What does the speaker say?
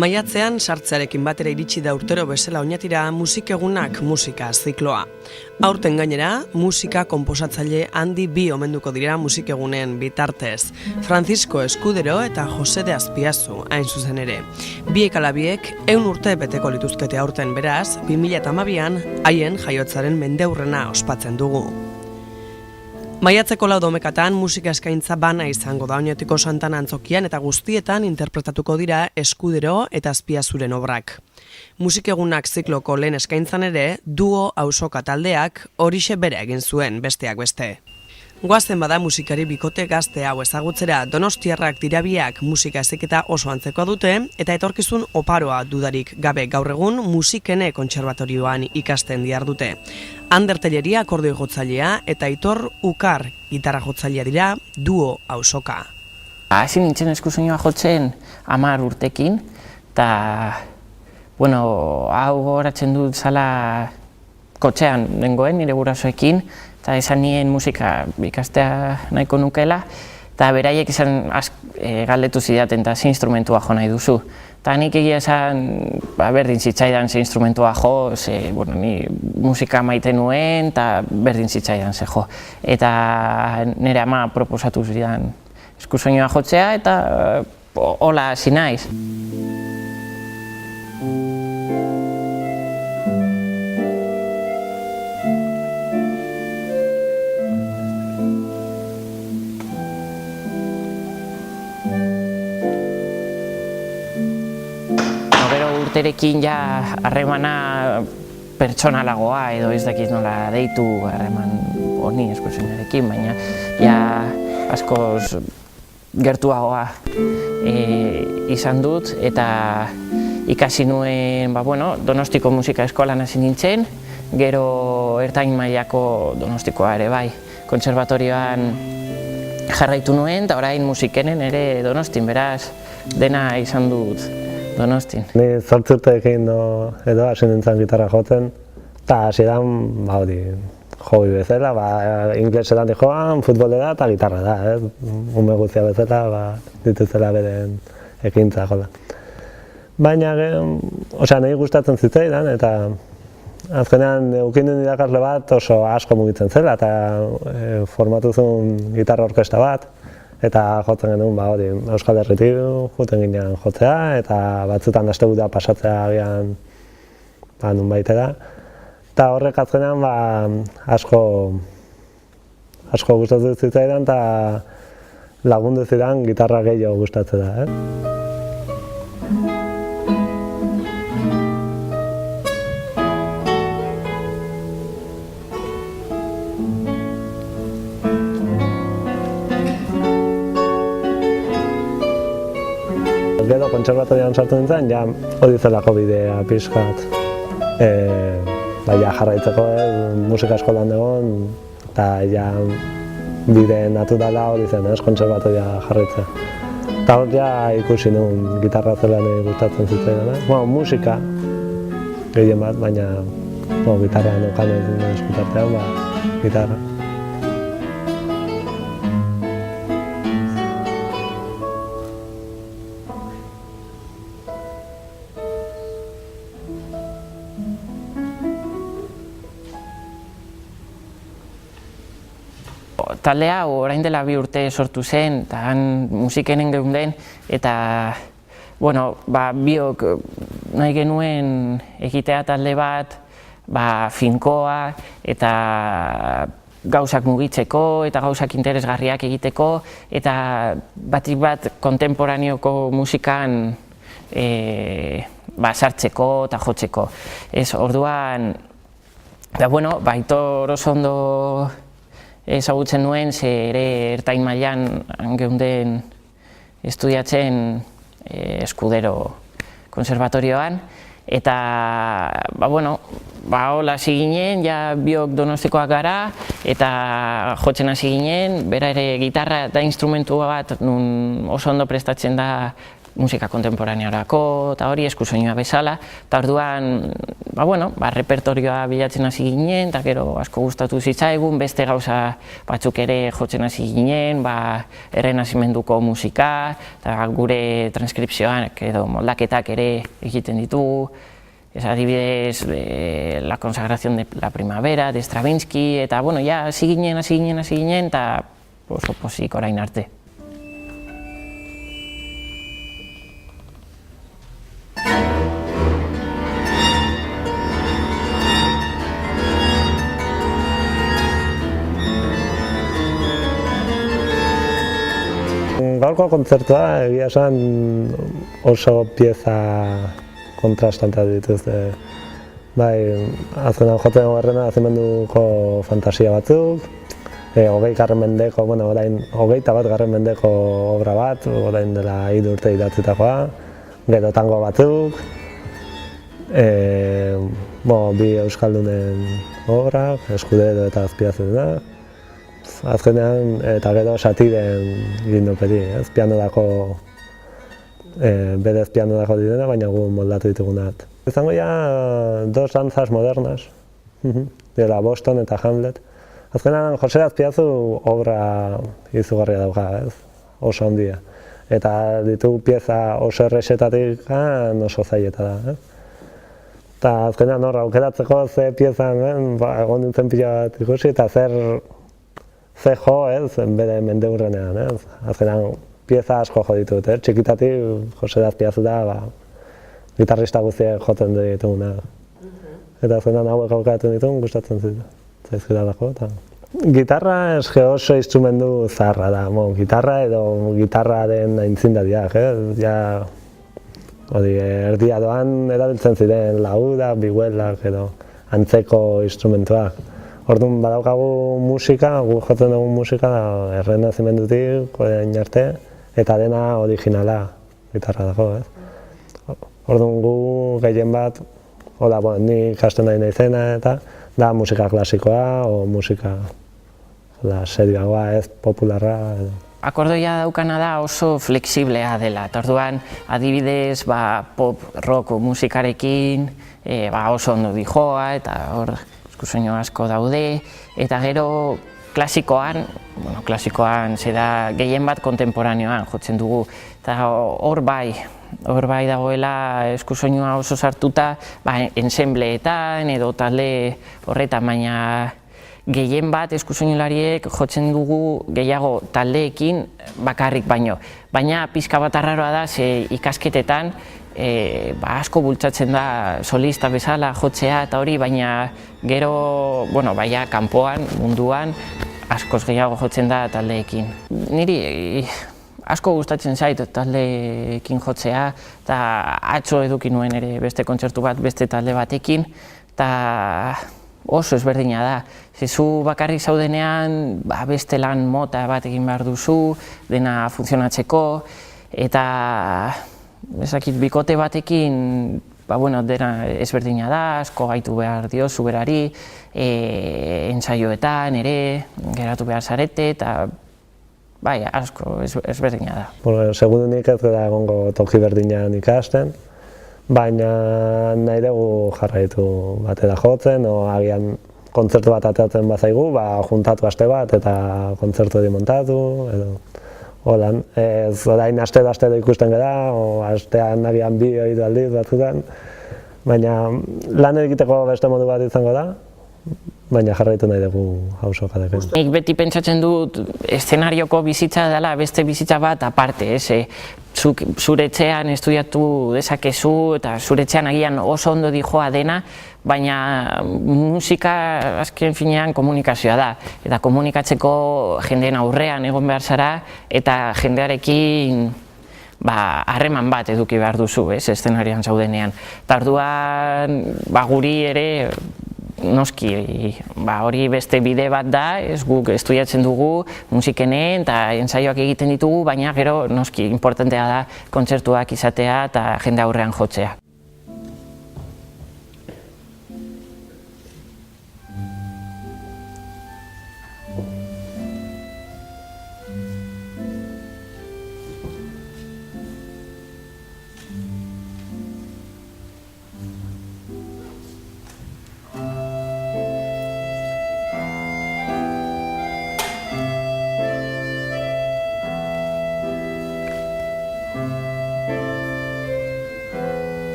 Maiatzean sartzearekin batera iritsi da urtero bezala oinatira musikegunak musika zikloa. Aurten gainera, musika konposatzaile handi bi omenduko dira musikegunen bitartez. Francisco Escudero eta Jose de Azpiazu, hain zuzen ere. Biek ala biek 100 urte beteko lituzkete aurten beraz, 2012an haien jaiotzaren mendeurrena ospatzen dugu. Maiatzeko 4 domekatan musika eskaintza bana izango da Oñatiko Santana antzokian eta guztietan interpretatuko dira Escudero eta Azpiazuren obrak. Musikegunak zikloko lehen eskaintzan ere, duo auzoka taldeak horixe bere egin zuen besteak beste. Goazen bada musikari bikote gazte hau ezagutzera, donostiarrak dira biak musika eziketa oso antzekoa dute eta etorkizun oparoa dudarik gabe gaur egun musikene kontserbatorioan ikasten dihardute. Ander Telleria akordeoi jotzailea eta Aitor Ukar gitarra jotzailea dira duo auzoka. Hasi nintzen eskusoinua jotzen 10 urtekin eta hau gogoratzen dut zala kotxean nengoen nire gurasoekin eta esan nien musika ikastea nahiko nukela eta beraiek esan galdetu zidaten eta ze instrumentua jo nahi duzu. Eta nik egia esan berdin zitzaidan ze instrumentua jo, ni musika maite nuen eta berdin zitzaidan ze jo. Eta nire ama proposatu zidan eskusoinua jotzea eta hola hasi naiz. Urterekin ja harremana pertsonalagoa edo ez dakit nola deitu harreman honi eskusoinarekin, baina ja askoz gertuagoa izan dut eta ikasi nuen Donostiko musika eskolan hasi nintzen, gero ertain mailako Donostikoa ere bai, kontserbatorioan jarraitu nuen eta orain musikenen ere Donostin, beraz dena izan dut Donostin. Ni 8 urteekin edo hasi nintzen gitarra jotzen eta hasieran hobi bezala, inglesetan joan, futbolera eta gitarra da, ume guztia bezala dituzela beren ekintza jola. Baina, nahi gustatzen zitzaidan eta azkenean eukinduen irakasle bat oso asko mugitzen zela eta formatu zuen gitarra orkesta bat eta jotzen genuen Euskal Herritik juten ginean jotzea eta batzutan asteburuak pasatzea agian nunbaitera. Eta horrek azkenean asko gustatzen zitzaidan eta lagundu zidan gitarra gehiago gustatzen da. Gero kontserbatorioan sartu nintzen, hori zelako bidea pixkat jarraitzeko musika eskolan egon eta bide naturala hori zen kontserbatorioa jarraitzea. Eta hor ikusi nuen gitarra zelan gustatzen zitzaidan. Musika gehien bat, baina gitarra nokan eskutartean, gitarra. Talde hau orain dela 2 urte sortu zen eta han musikenen geunden eta biok nahi genuen egitea talde bat finkoa eta gauzak mugitzeko eta gauzak interesgarriak egiteko eta batik bat kontemporaneoko musikan sartzeko eta jotzeko. Orduan, Aitor oso ondo ezagutzen nuen, ere ertain mailan geunden estudiatzen Escudero konserbatorioan eta hola hasi ginen, biok Donostikoak gara eta jotzen hasi ginen, bera ere gitarra eta instrumentua bat nun oso ondo prestatzen da musika kontemporaneorako, eta hori eskusoinua bezala, eta orduan, repertorioa bilatzen hasi ginen, eta gero asko gustatu zitzaigun, beste gauza batzuk ere jotzen hasi ginen, errenazimenduko musika, eta gure transkripzioak edo moldaketak ere egiten ditugu, adibidez, La consagración de la primavera, de Stravinsky, eta, hasi ginen, eta oso pozik orain arte. Gaurko kontzertua, egia esan oso pieza kontrastanteak dituzte. Azkenean jotzen horren nazimenduko fantasia batzuk, 20. mendeko, orain 21. mendeko obra bat, orain dela 3 urte idatzitakoa, gero tango batzuk, bi euskaldunen obrak, Escudero eta Azpiazurenak, azkenean eta gero Satiren gindoperi, pianodako, berez pianodako direna, baina gu moldatu ditugunat. Izango ja dos danzas modernas, dela Boston eta Hamlet. Azkenean Jose Azpiazu obra izugarria dauka, oso handia. Eta ditu pieza oso errexetatik oso zaileta da. Eta azkenean aukeratzeko ze piezan egon nintzen pila bat ikusi eta zer jo bere mendeurrenean. Azkenean pieza asko jo ditut, txikitatik Jose Azpiazu da gitarrista guztiek jotzen dituguna. Eta azkenean hauek aukeratu ditun gustatzen zaizkidalako. Gitarra oso instrumentu zaharra da, gitarra edo gitarraren aintzindariak. Erdia doan erabiltzen ziren laudak, bihuelak edo antzeko instrumentuak. Orduan badaukagu musika, gu jotzen dugun musika errenazimendutik orain arte eta dena originala gitarra dago. Orduan gu gehien bat, ni ikasten nahi naizena eta da musika klasikoa o musika serioagoa, popularra. Akordoia daukana da oso flexiblea dela, eta orduan adibidez pop rock musikarekin oso ondo dijoa eta hor eskusoinu asko daude, eta gero klasikoan gehien bat kontemporaneoan jotzen dugu, eta hor bai dagoela eskusoinua oso sartuta ensembleetan edo talde horretan, baina gehien bat eskusoinulariek jotzen dugu gehiago taldeekin bakarrik baino. Baina pixka bat arraroa da, ze ikasketetan asko bultzatzen da solista bezala jotzea eta hori, baina gero, kanpoan, munduan, askoz gehiago jotzen da taldeekin. Niri asko gustatzen zait taldeekin jotzea, eta atzo eduki nuen ere beste kontzertu bat beste talde batekin, eta oso ezberdina da. Zu bakarrik zaudenean beste lan mota bat egin behar duzu, dena funtzionatzeko, eta bikote batekin dena ezberdina da, asko gaitu behar diozu berari, entsaioetan ere, geratu behar zarete, eta asko ezberdina da. Segurunik ez gara egongo toki berdinean ikasten, baina nahi dugu jarraitu batera jotzen, agian kontzertu bat ateratzen bazaigu, juntatu aste bat eta kontzertu hori montatu, edo holan. Ez orain astero ikusten gara, astean agian 2 hiru aldiz batzutan, baina lan egiteko beste modu bat izango da, baina jarraitu nahi dugu hausokarekin. Nik beti pentsatzen dut eszenarioko bizitza dela beste bizitza bat aparte, zure etxean estudiatu dezakezu eta zure etxean agian oso ondo dijoa dena, baina musika azken finean komunikazioa da, eta komunikatzeko jendeen aurrean egon behar zara eta jendearekin harreman bat eduki behar duzu, eszenarian zaudenean. Eta orduan guri ere noski, hori beste bide bat da, guk estudiatzen dugu musikenen eta entsaioak egiten ditugu, baina gero noski importantea da kontzertuak izatea eta jende aurrean jotzea.